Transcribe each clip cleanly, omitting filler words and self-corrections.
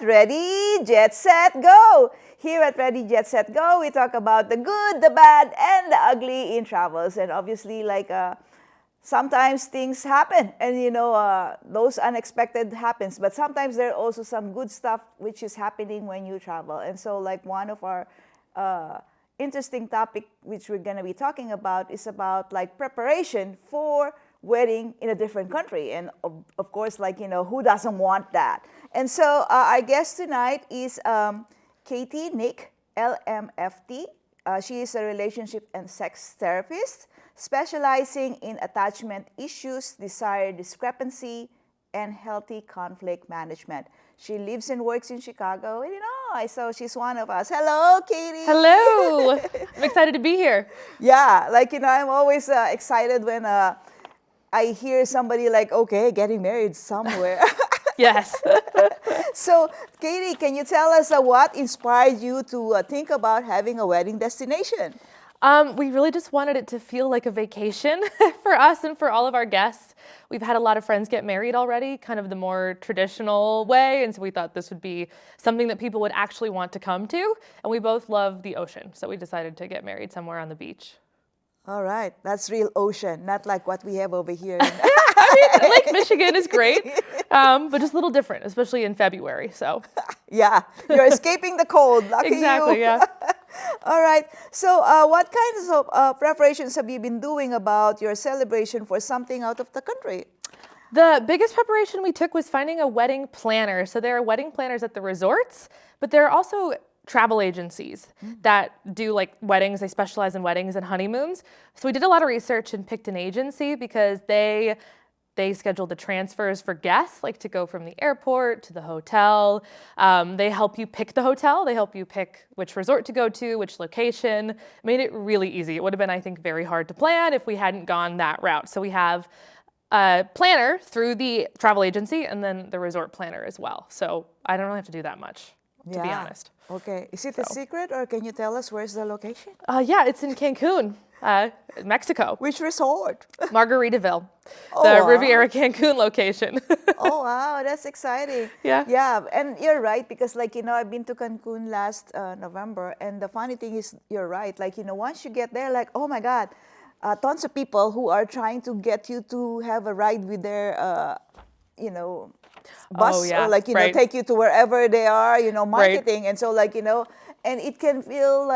Ready, Jetset, Go! Here at Ready, Jetset, Go, we talk about the good, the bad, and the ugly in travels. And obviously, sometimes things happen, and those unexpected happens. But sometimes there are also some good stuff which is happening when you travel. And so, one of our interesting topic which we're going to be talking about is about preparation for wedding in a different country. And of course, who doesn't want that? And so our guest tonight is Katie Nick, LMFT. She is a relationship and sex therapist specializing in attachment issues, desire discrepancy, and healthy conflict management. She lives and works in Chicago, Illinois, so she's one of us. Hello, Katie. Hello. I'm excited to be here. Yeah, I'm always excited when I hear somebody okay, getting married somewhere. Yes. So, Katie, can you tell us what inspired you to think about having a wedding destination? We really just wanted it to feel like a vacation for us and for all of our guests. We've had a lot of friends get married already, kind of the more traditional way, and so we thought this would be something that people would actually want to come to, and we both love the ocean, so we decided to get married somewhere on the beach. All right, that's real ocean, not like what we have over here. I mean, Lake Michigan is great, but just a little different, especially in February, so. Yeah, you're escaping the cold, lucky exactly, you. Yeah. All right, so what kinds of preparations have you been doing about your celebration for something out of the country? The biggest preparation we took was finding a wedding planner. So there are wedding planners at the resorts, but there are also travel agencies that do weddings. They specialize in weddings and honeymoons. So we did a lot of research and picked an agency because they schedule the transfers for guests, to go from the airport to the hotel. They help you pick the hotel. They help you pick which resort to go to, which location. Made it really easy. It would have been, I think, very hard to plan if we hadn't gone that route. So we have a planner through the travel agency and then the resort planner as well. So I don't really have to do that much, to be honest. Okay. Is it a secret, or can you tell us where's the location? Yeah, it's in Cancun, Mexico. Which resort? Margaritaville, Oh, the wow. Riviera Cancun location. Oh, wow, that's exciting. Yeah. Yeah, and you're right, because I've been to Cancun last November, and the funny thing is, you're right. Once you get there, oh my God, tons of people who are trying to get you to have a ride with their, bus, Oh, yeah, or right. take you to wherever they are, marketing. Right. And so and it can feel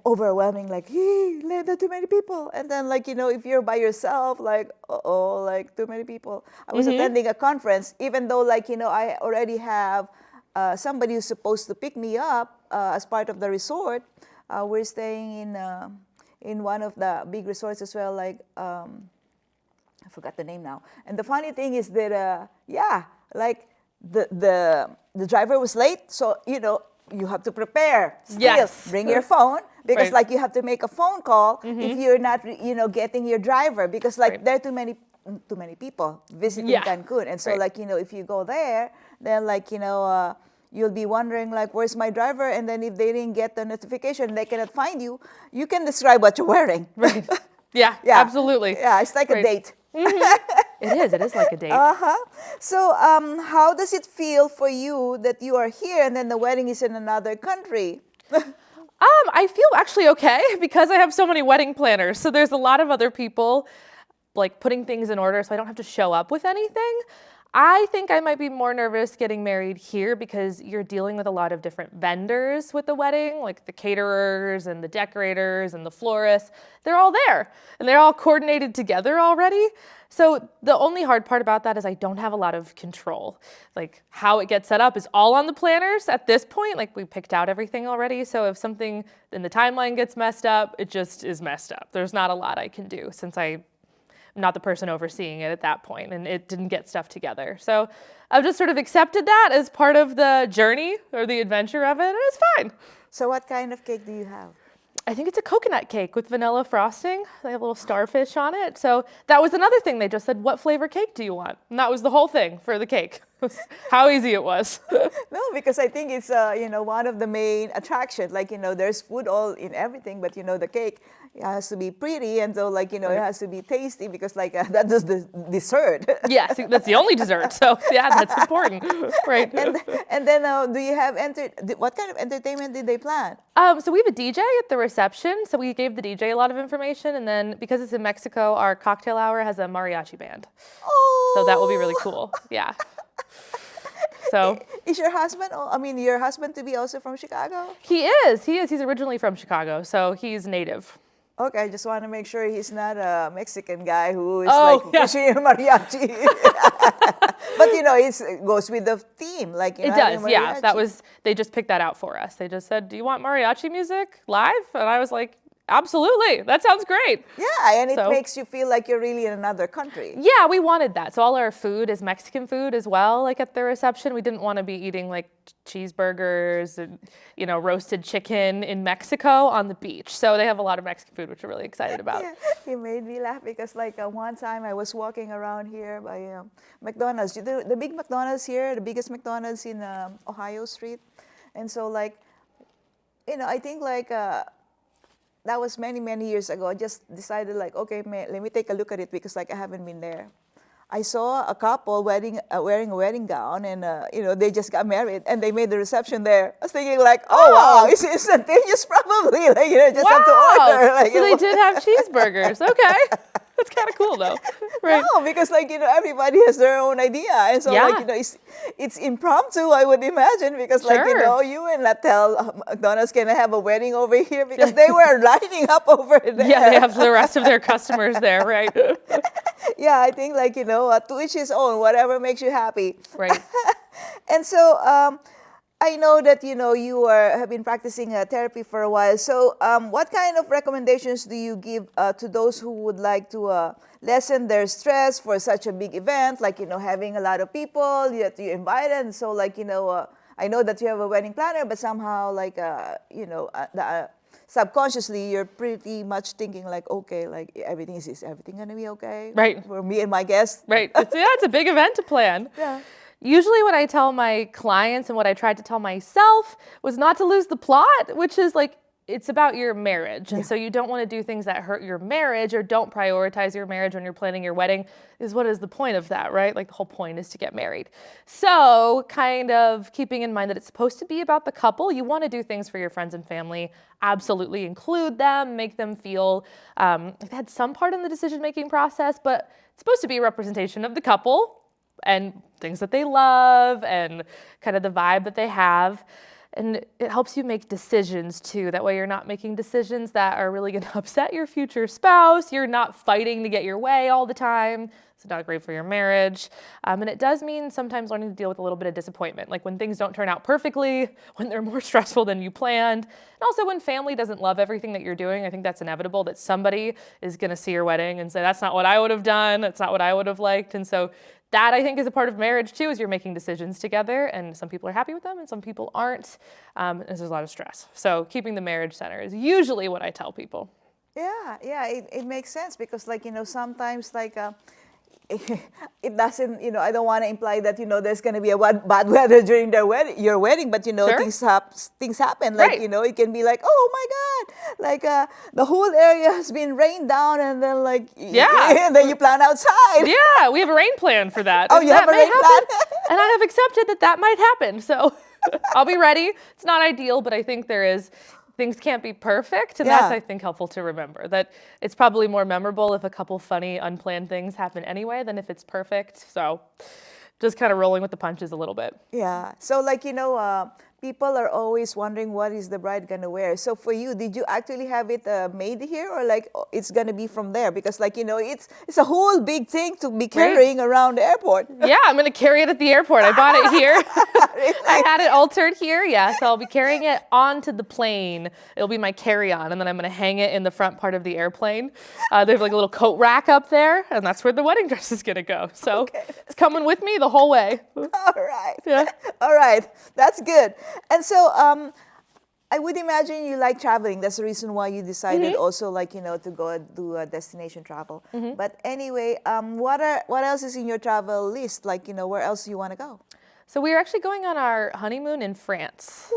overwhelming, hey, there are too many people. And then if you're by yourself, too many people. I was attending a conference, even though I already have somebody who's supposed to pick me up as part of the resort. We're staying in one of the big resorts as well, I forgot the name now. And the funny thing is that the driver was late, so you have to prepare. Still, Yes. bring your phone, because Right. you have to make a phone call if you're not getting your driver, because Right. there are too many people visiting Yeah. Cancun. And so Right. if you go there, then you'll be wondering where's my driver, and then if they didn't get the notification, they cannot find you. You can describe what you're wearing. Right. Yeah, Yeah. absolutely. Yeah, it's like a Right. date. It is like a date. So how does it feel for you that you are here and then the wedding is in another country? I feel actually okay because I have so many wedding planners. So there's a lot of other people putting things in order, so I don't have to show up with anything. I think I might be more nervous getting married here because you're dealing with a lot of different vendors with the wedding, like the caterers and the decorators and the florists. They're all there and they're all coordinated together already. So the only hard part about that is I don't have a lot of control. How it gets set up is all on the planners at this point. We picked out everything already. So if something in the timeline gets messed up, it just is messed up. There's not a lot I can do since I'm not the person overseeing it at that point, and it didn't get stuff together. So I've just sort of accepted that as part of the journey or the adventure of it, and it's fine. So what kind of cake do you have? I think it's a coconut cake with vanilla frosting. They have a little starfish on it. So that was another thing. They just said, what flavor cake do you want? And that was the whole thing for the cake. How easy it was. No, because I think it's one of the main attraction. Like there's food all in everything, but the cake has to be pretty, and so it has to be tasty because that's just the dessert. Yes, that's the only dessert. So yeah, that's important, right? And then do you have what kind of entertainment did they plan? So we have a DJ at the reception. So we gave the DJ a lot of information, and then because it's in Mexico, our cocktail hour has a mariachi band. Oh, So that will be really cool. Yeah. So is your husband? Your husband to be also from Chicago? he is. He's originally from Chicago, so he's native. Okay, I just want to make sure he's not a Mexican guy who is pushing mariachi. But it goes with the theme, It does, yeah. They just picked that out for us. They just said, "Do you want mariachi music live?" And I was like, "Absolutely, that sounds great." Yeah, and it makes you feel like you're really in another country. Yeah, we wanted that. So all our food is Mexican food as well. Like at the reception, we didn't want to be eating like cheeseburgers and roasted chicken in Mexico on the beach. So they have a lot of Mexican food, which we're really excited about. Yeah, you made me laugh because one time I was walking around here by McDonald's, the big McDonald's here, the biggest McDonald's in Ohio Street, and so I think that was many, many years ago. I just decided okay, let me take a look at it because I haven't been there. I saw a couple wearing a wedding gown, and they just got married, and they made the reception there. I was thinking oh wow, it's instantaneous probably. Just have to order. So they did have cheeseburgers. Okay, that's kind of cool though, right? No, because everybody has their own idea, and so it's impromptu. I would imagine because you and Latel McDonald's can have a wedding over here because they were lining up over there. Yeah, they have the rest of their customers there, right? Yeah, I think to each his own, whatever makes you happy. Right. And so I know that you have been practicing therapy for a while. So what kind of recommendations do you give to those who would like to lessen their stress for such a big event, like having a lot of people that you invited? And so I know that you have a wedding planner, but somehow subconsciously you're pretty much thinking okay, is everything gonna be okay? Right. For me and my guests. Right. It's a big event to plan. Yeah. Usually what I tell my clients and what I tried to tell myself was not to lose the plot, which is it's about your marriage. And so you don't want to do things that hurt your marriage or don't prioritize your marriage when you're planning your wedding. What is the point of that, right? The whole point is to get married. So kind of keeping in mind that it's supposed to be about the couple. You want to do things for your friends and family. Absolutely include them, make them feel like they had some part in the decision-making process, but it's supposed to be a representation of the couple and things that they love and kind of the vibe that they have. And it helps you make decisions too. That way you're not making decisions that are really gonna upset your future spouse. You're not fighting to get your way all the time. It's not great for your marriage. And it does mean sometimes learning to deal with a little bit of disappointment, like when things don't turn out perfectly, when they're more stressful than you planned. And also when family doesn't love everything that you're doing. I think that's inevitable that somebody is gonna see your wedding and say, that's not what I would have done. That's not what I would have liked. And so that I think is a part of marriage too, is you're making decisions together and some people are happy with them and some people aren't. And there's a lot of stress. So keeping the marriage center is usually what I tell people. Yeah, it makes sense because sometimes it doesn't, I don't want to imply that, there's going to be a bad weather during your wedding, but, Sure. things happen. Right. It can be oh my God, the whole area has been rained down and then Yeah. and then you plan outside. Yeah, we have a rain plan for that. Oh, And you have that a may rain happen. plan? And I have accepted that might happen. So I'll be ready. It's not ideal, but I think things can't be perfect. And that's, I think, helpful to remember. That it's probably more memorable if a couple funny, unplanned things happen anyway than if it's perfect. So just kind of rolling with the punches a little bit. Yeah. So people are always wondering what is the bride gonna wear. So for you, did you actually have it made here, or it's gonna be from there? Because it's a whole big thing to be carrying around the airport. Yeah, I'm gonna carry it at the airport. I bought it here. I had it altered here. Yeah, so I'll be carrying it onto the plane. It'll be my carry-on, and then I'm gonna hang it in the front part of the airplane. They have a little coat rack up there, and that's where the wedding dress is gonna go. So it's coming with me the whole way. All right. Yeah. All right. That's good. And so I would imagine you like traveling. That's the reason why you decided also to go do a destination travel. But anyway, what else is in your travel list? Where else do you want to go? So we are actually going on our honeymoon in France,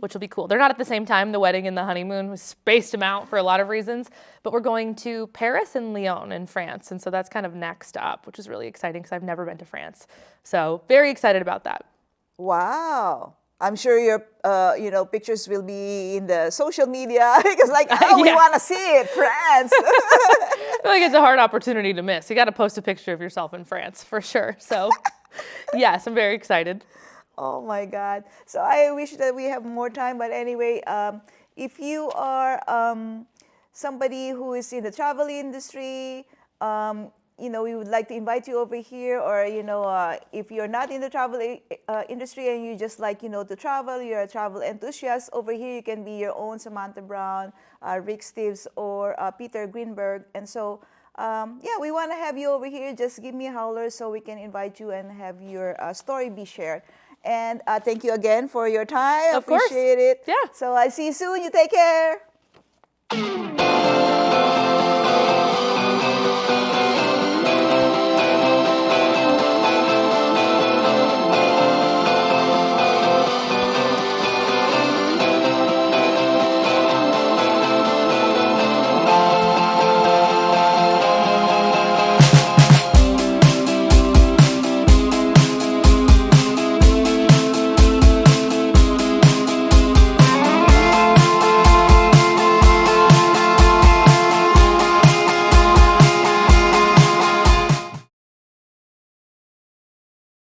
which will be cool. They're not at the same time, the wedding and the honeymoon. We spaced them out for a lot of reasons, but we're going to Paris and Lyon in France. And so that's kind of next up, which is really exciting because I've never been to France. So very excited about that. Wow. I'm sure your pictures will be in the social media because we Yeah. want to see it, France. I feel like it's a hard opportunity to miss. You got to post a picture of yourself in France for sure. So yes, I'm very excited. Oh my God. So I wish that we have more time, but anyway, if you are somebody who is in the travel industry, we would like to invite you over here, or if you're not in the travel industry and you just like to travel, you're a travel enthusiast, over here you can be your own Samantha Brown, Rick Steves, or Peter Greenberg. And so we want to have you over here. Just give me a holler so we can invite you and have your story be shared. And thank you again for your time. Of course. Appreciate it. Yeah. So I'll see you soon. You take care.